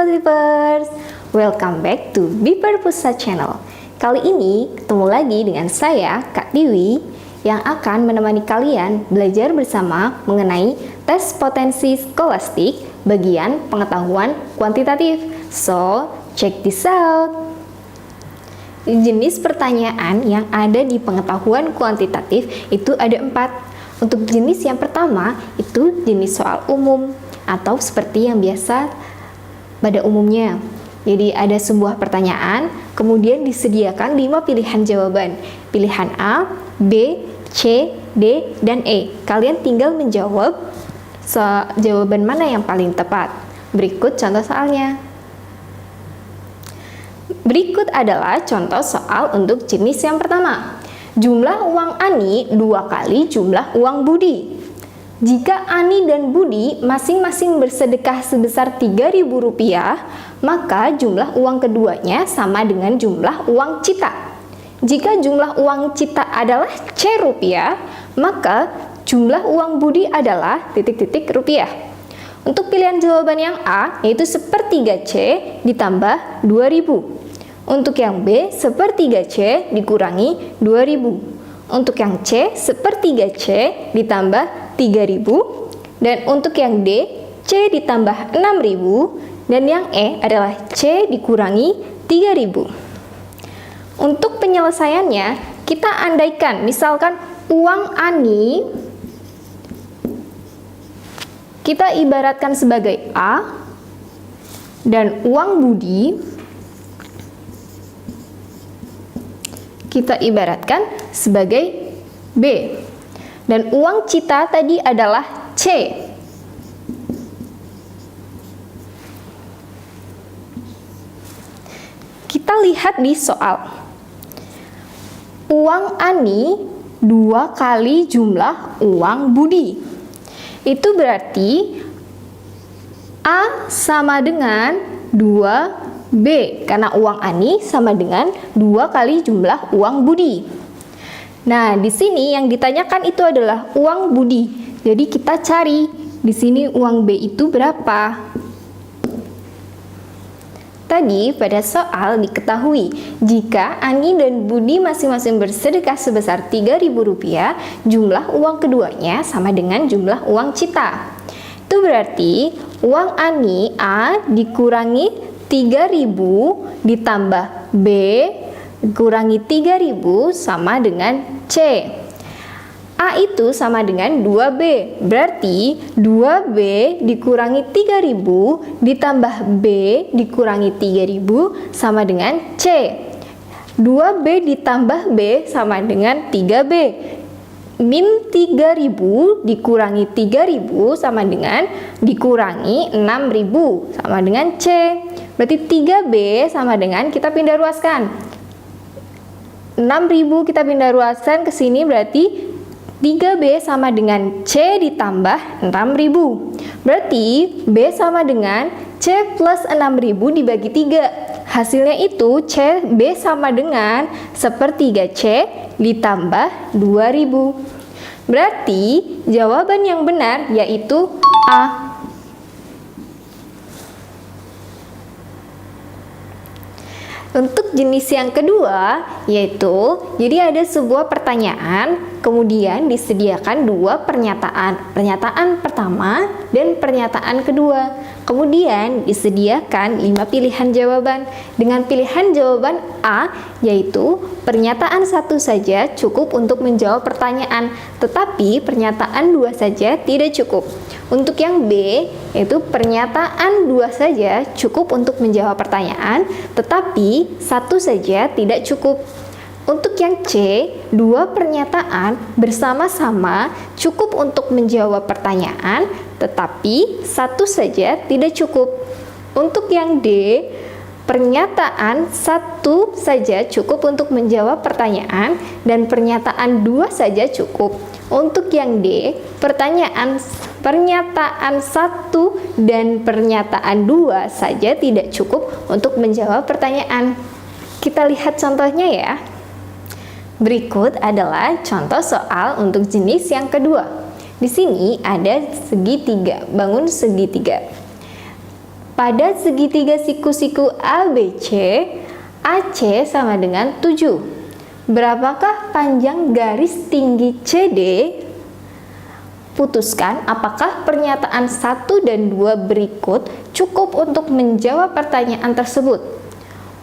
Sobat Bipers, welcome back to Biper Pusat Channel. Kali ini ketemu lagi dengan saya, Kak Tiwi, yang akan menemani kalian belajar bersama mengenai tes potensi skolastik bagian pengetahuan kuantitatif. So, check this out. Jenis pertanyaan yang ada di pengetahuan kuantitatif itu ada 4. Untuk jenis yang pertama itu jenis soal umum atau seperti yang biasa pada umumnya. Jadi ada sebuah pertanyaan, kemudian disediakan 5 pilihan jawaban. Pilihan A, B, C, D, dan E. Kalian tinggal menjawab jawaban mana yang paling tepat. Berikut contoh soalnya. Berikut adalah contoh soal untuk jenis yang pertama. Jumlah uang Ani 2 kali jumlah uang Budi. Jika Ani dan Budi masing-masing bersedekah sebesar Rp3.000, maka jumlah uang keduanya sama dengan jumlah uang Cita. Jika jumlah uang Cita adalah C rupiah, maka jumlah uang Budi adalah titik-titik rupiah. Untuk pilihan jawaban yang A, yaitu sepertiga C ditambah 2.000. Untuk yang B, sepertiga C dikurangi 2.000. Untuk yang C, sepertiga C ditambah 3.000. Dan untuk yang D, C ditambah 6.000. Dan yang E adalah C dikurangi 3.000. Untuk penyelesaiannya, kita andaikan, misalkan uang Ani, kita ibaratkan sebagai A, dan uang Budi, kita ibaratkan sebagai B. Dan uang Cita tadi adalah C. Kita lihat di soal. Uang Ani 2 kali jumlah uang Budi. Itu berarti A sama dengan 2B, karena uang Ani sama dengan 2 kali jumlah uang Budi. Nah, di sini yang ditanyakan itu adalah uang Budi. Jadi kita cari di sini uang B itu berapa. Tadi pada soal diketahui jika Ani dan Budi masing-masing bersedekah sebesar Rp3.000, jumlah uang keduanya sama dengan jumlah uang Cita. Itu berarti uang Ani A dikurangi 3.000 ditambah B kurangi 3.000 sama dengan C. A itu sama dengan 2B. Berarti 2B dikurangi 3.000 ditambah B dikurangi 3.000 sama dengan C. 2B ditambah B sama dengan 3B. Min 3.000 dikurangi 3.000 sama dengan dikurangi 6.000 sama dengan C. Berarti 3B sama dengan kita pindah ruaskan. 6.000 kita pindah ruaskan ke sini, berarti 3B sama dengan C ditambah 6.000. Berarti B sama dengan C plus 6.000 dibagi 3. Hasilnya itu B sama dengan sepertiga C ditambah 2.000. Berarti jawaban yang benar yaitu A. Untuk jenis yang kedua, yaitu jadi ada sebuah pertanyaan, kemudian disediakan 2 pernyataan. Pernyataan pertama dan pernyataan kedua. Kemudian disediakan 5 pilihan jawaban. Dengan pilihan jawaban A, yaitu pernyataan 1 saja cukup untuk menjawab pertanyaan, tetapi pernyataan 2 saja tidak cukup. Untuk yang B, yaitu pernyataan 2 saja cukup untuk menjawab pertanyaan, tetapi 1 saja tidak cukup. Untuk yang C, 2 pernyataan bersama-sama cukup untuk menjawab pertanyaan, tetapi 1 saja tidak cukup. Untuk yang D, pernyataan 1 saja cukup untuk menjawab pertanyaan, dan pernyataan 2 saja cukup. Untuk yang D, pernyataan 1 dan pernyataan 2 saja tidak cukup untuk menjawab pertanyaan. Kita lihat contohnya ya. Berikut adalah contoh soal untuk jenis yang kedua. Di sini ada segitiga, bangun segitiga. pada segitiga siku-siku ABC, AC sama dengan 7. Berapakah panjang garis tinggi CD? Putuskan apakah pernyataan 1 dan 2 berikut cukup untuk menjawab pertanyaan tersebut.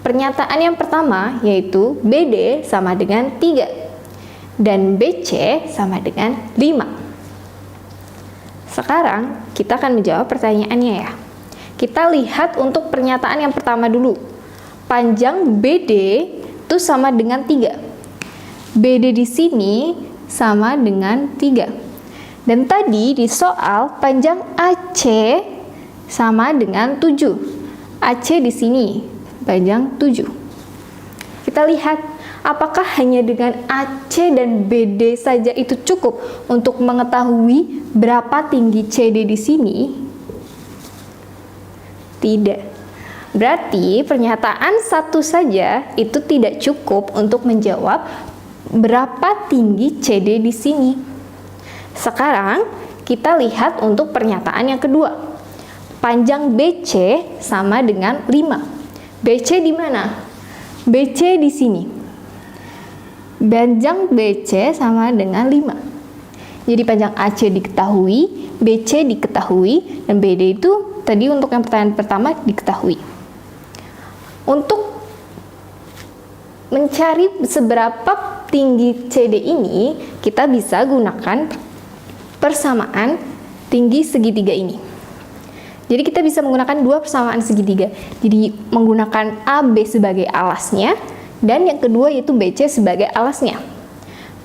Pernyataan yang pertama yaitu BD sama dengan 3 dan BC sama dengan 5. Sekarang kita akan menjawab pertanyaannya ya. Kita lihat untuk pernyataan yang pertama dulu. Panjang BD itu sama dengan 3. BD di sini sama dengan 3. Dan tadi di soal panjang AC sama dengan 7. AC di sini panjang 7. Kita lihat apakah hanya dengan AC dan BD saja itu cukup untuk mengetahui berapa tinggi CD di sini? Tidak. Berarti pernyataan 1 saja itu tidak cukup untuk menjawab berapa tinggi CD di sini. Sekarang kita lihat untuk pernyataan yang kedua. Panjang BC sama dengan 5. BC di mana? BC di sini. Panjang BC sama dengan 5. Jadi panjang AC diketahui, BC diketahui, dan BD itu tadi untuk yang pertanyaan pertama diketahui. Untuk mencari seberapa tinggi CD ini, kita bisa gunakan persamaan tinggi segitiga ini. Jadi kita bisa menggunakan 2 persamaan segitiga. Jadi menggunakan AB sebagai alasnya, dan yang kedua yaitu BC sebagai alasnya.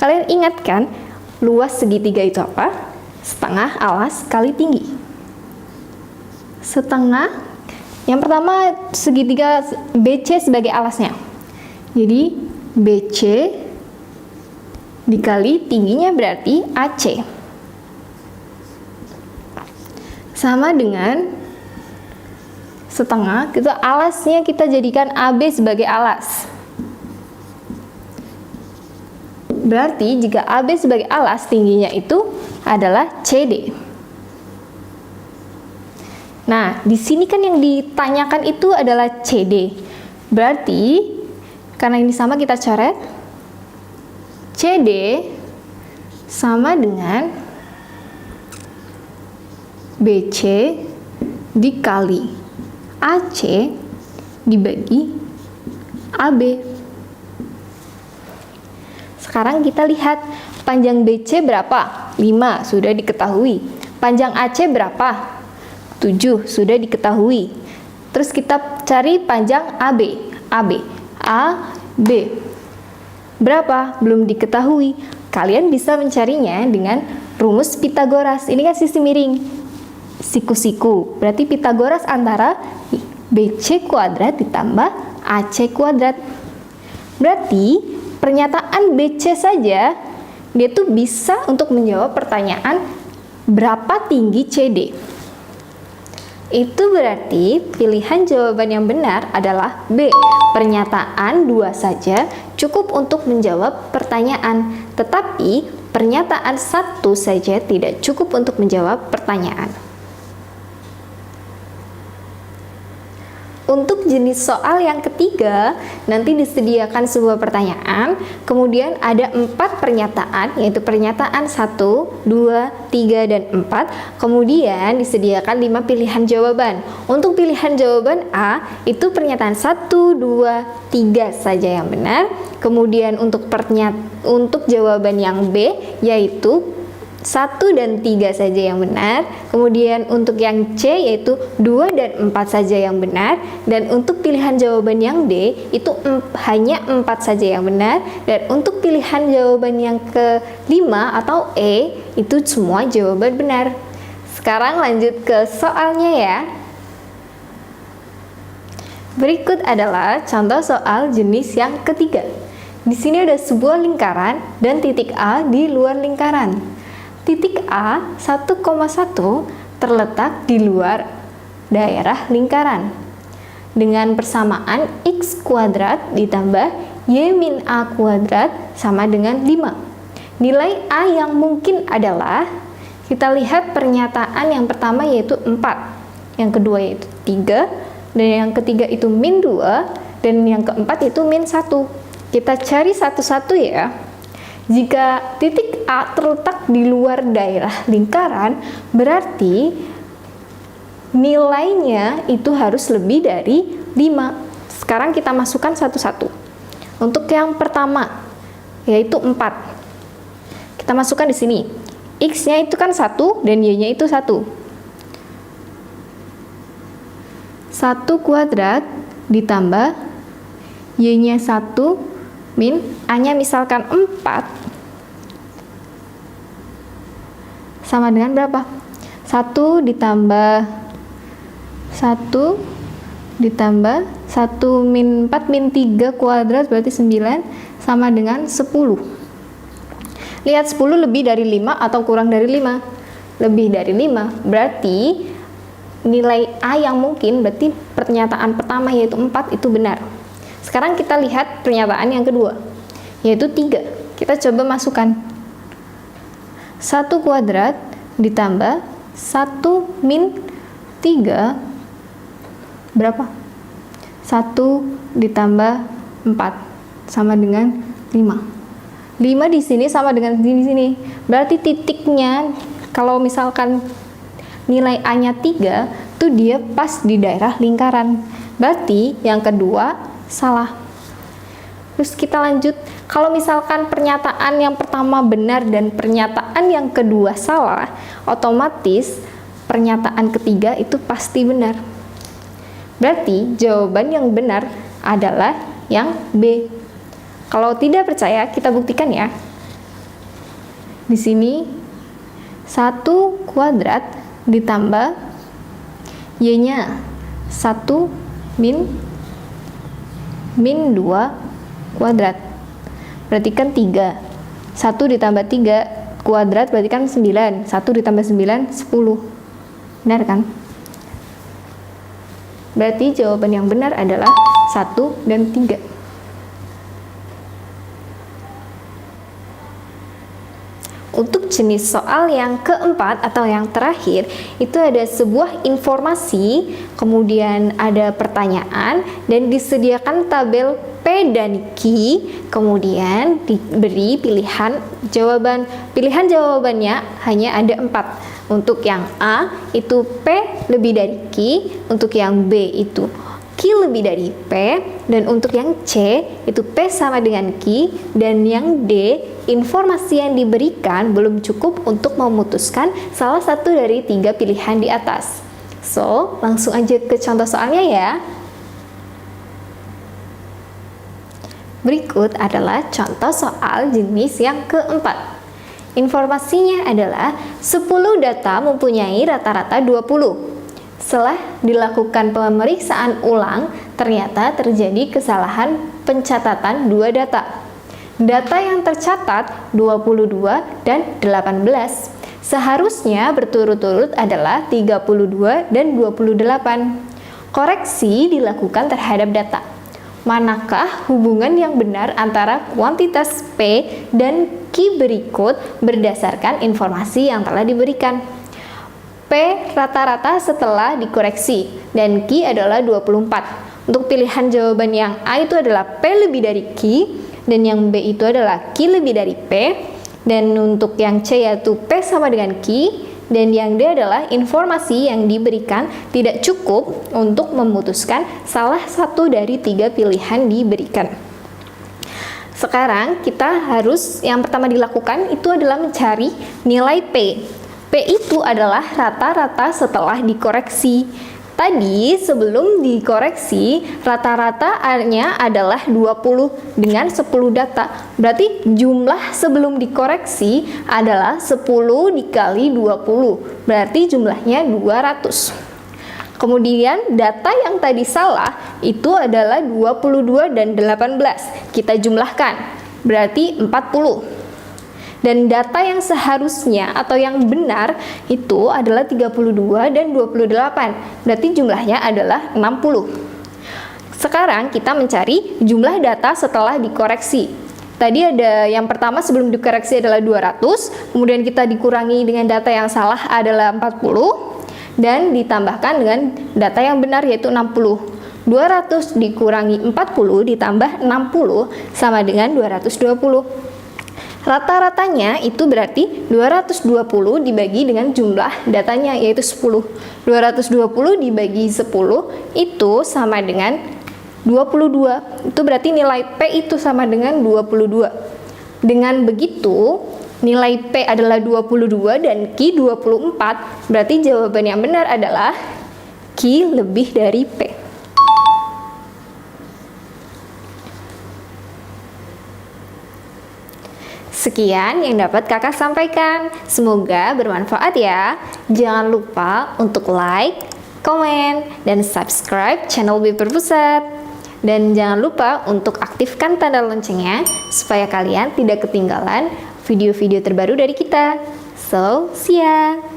Kalian ingat kan, luas segitiga itu apa? Setengah alas kali tinggi. Setengah, yang pertama segitiga BC sebagai alasnya. Jadi BC dikali tingginya berarti AC. Sama dengan setengah, itu alasnya kita jadikan AB sebagai alas. Berarti jika AB sebagai alas, tingginya itu adalah CD. Nah, di sini kan yang ditanyakan itu adalah CD. Berarti karena ini sama, kita coret. CD sama dengan BC dikali AC dibagi AB. Sekarang kita lihat panjang BC berapa? 5, sudah diketahui. Panjang AC berapa? 7, sudah diketahui. Terus kita cari panjang AB. AB berapa? Belum diketahui. Kalian bisa mencarinya dengan rumus Pitagoras. Ini kan sisi miring, siku-siku. Berarti Pitagoras antara BC kuadrat ditambah AC kuadrat. Berarti pernyataan BC saja dia tuh bisa untuk menjawab pertanyaan berapa tinggi CD. Itu berarti pilihan jawaban yang benar adalah B. Pernyataan 2 saja cukup untuk menjawab pertanyaan, tetapi pernyataan 1 saja tidak cukup untuk menjawab pertanyaan. Untuk jenis soal yang ketiga, nanti disediakan sebuah pertanyaan, kemudian ada 4 pernyataan, yaitu pernyataan 1, 2, 3, dan 4, kemudian disediakan 5 pilihan jawaban. Untuk pilihan jawaban A, itu pernyataan 1, 2, 3 saja yang benar, kemudian untuk jawaban yang B, yaitu 1 dan 3 saja yang benar. Kemudian untuk yang C yaitu 2 dan 4 saja yang benar. Dan untuk pilihan jawaban yang D itu hanya 4 saja yang benar. Dan untuk pilihan jawaban yang kelima atau E itu semua jawaban benar. Sekarang lanjut ke soalnya ya. Berikut adalah contoh soal jenis yang ketiga. Di sini ada sebuah lingkaran dan titik A di luar lingkaran. Titik A 1,1 terletak di luar daerah lingkaran. Dengan persamaan X kuadrat ditambah Y min A kuadrat sama dengan 5. Nilai A yang mungkin adalah, kita lihat pernyataan yang pertama yaitu 4, yang kedua yaitu 3, dan yang ketiga itu min 2, dan yang keempat itu min 1. Kita cari satu-satu ya. Jika titik A terletak di luar daerah lingkaran, berarti nilainya itu harus lebih dari 5. Sekarang kita masukkan satu-satu. Untuk yang pertama, yaitu 4. Kita masukkan di sini. X-nya itu kan 1 dan Y-nya itu 1. 1 kuadrat ditambah Y-nya 1 min A-nya misalkan 4 sama dengan berapa? 1 ditambah 1 ditambah 1 min 4 min 3 kuadrat berarti 9 sama dengan 10. Lihat 10 lebih dari 5 atau kurang dari 5? Lebih dari 5. Berarti nilai A yang mungkin, berarti pernyataan pertama yaitu 4 itu benar. Sekarang kita lihat pernyataan yang kedua, yaitu 3. Kita coba masukkan 1 kuadrat ditambah 1 min 3 berapa? 1 ditambah 4 sama dengan 5. 5 di sini sama dengan di sini. Berarti titiknya kalau misalkan nilai A-nya 3, tuh dia pas di daerah lingkaran. Berarti yang kedua salah. Terus kita lanjut. Kalau misalkan pernyataan yang pertama benar dan pernyataan yang kedua salah, otomatis pernyataan ketiga itu pasti benar. Berarti jawaban yang benar adalah yang B. Kalau tidak percaya, kita buktikan ya. Di sini 1 kuadrat ditambah Y-nya 1 min 2 kuadrat. Berarti kan 3. 1 ditambah 3 kuadrat berarti kan 9. 1 ditambah 9, 10. Benar kan? Berarti jawaban yang benar adalah 1 dan 3. Untuk jenis soal yang keempat atau yang terakhir, itu ada sebuah informasi, kemudian ada pertanyaan, dan disediakan tabel P dan Q, kemudian diberi pilihan jawaban. Pilihan jawabannya hanya ada 4. Untuk yang A itu P lebih dari Q, untuk yang B itu Q lebih dari P, dan untuk yang C itu P sama dengan Q, dan yang D informasi yang diberikan belum cukup untuk memutuskan salah satu dari 3 pilihan di atas. So, langsung aja ke contoh soalnya ya. Berikut adalah contoh soal jenis yang keempat. Informasinya adalah 10 data mempunyai rata-rata 20. Setelah dilakukan pemeriksaan ulang, ternyata terjadi kesalahan pencatatan 2 data. Data yang tercatat 22 dan 18. Seharusnya berturut-turut adalah 32 dan 28. Koreksi dilakukan terhadap data. Manakah hubungan yang benar antara kuantitas P dan Q berikut berdasarkan informasi yang telah diberikan? P rata-rata setelah dikoreksi dan Q adalah 24. Untuk pilihan jawaban yang A itu adalah P lebih dari Q, dan yang B itu adalah Q lebih dari P, dan untuk yang C yaitu P sama dengan Q, dan yang D adalah informasi yang diberikan tidak cukup untuk memutuskan salah satu dari 3 pilihan diberikan. Sekarang kita harus, yang pertama dilakukan itu adalah mencari nilai P. P itu adalah rata-rata setelah dikoreksi. Tadi sebelum dikoreksi rata-ratanya adalah 20 dengan 10 data. Berarti jumlah sebelum dikoreksi adalah 10 dikali 20. Berarti jumlahnya 200. Kemudian data yang tadi salah itu adalah 22 dan 18. Kita jumlahkan. Berarti 40. Dan data yang seharusnya atau yang benar itu adalah 32 dan 28. Berarti jumlahnya adalah 60. Sekarang kita mencari jumlah data setelah dikoreksi. Tadi ada yang pertama sebelum dikoreksi adalah 200, kemudian kita dikurangi dengan data yang salah adalah 40. dan ditambahkan dengan data yang benar yaitu 60. 200 dikurangi 40 ditambah 60 sama dengan 220. Rata-ratanya itu berarti 220 dibagi dengan jumlah datanya yaitu 10. 220 dibagi 10 itu sama dengan 22. Itu berarti nilai P itu sama dengan 22. Dengan begitu, nilai P adalah 22 dan Q 24. Berarti jawaban yang benar adalah Q lebih dari P. Sekian yang dapat kakak sampaikan. Semoga bermanfaat ya. Jangan lupa untuk like, komen, dan subscribe channel Biper Pusat. Dan jangan lupa untuk aktifkan tanda loncengnya supaya kalian tidak ketinggalan video-video terbaru dari kita. So, see ya!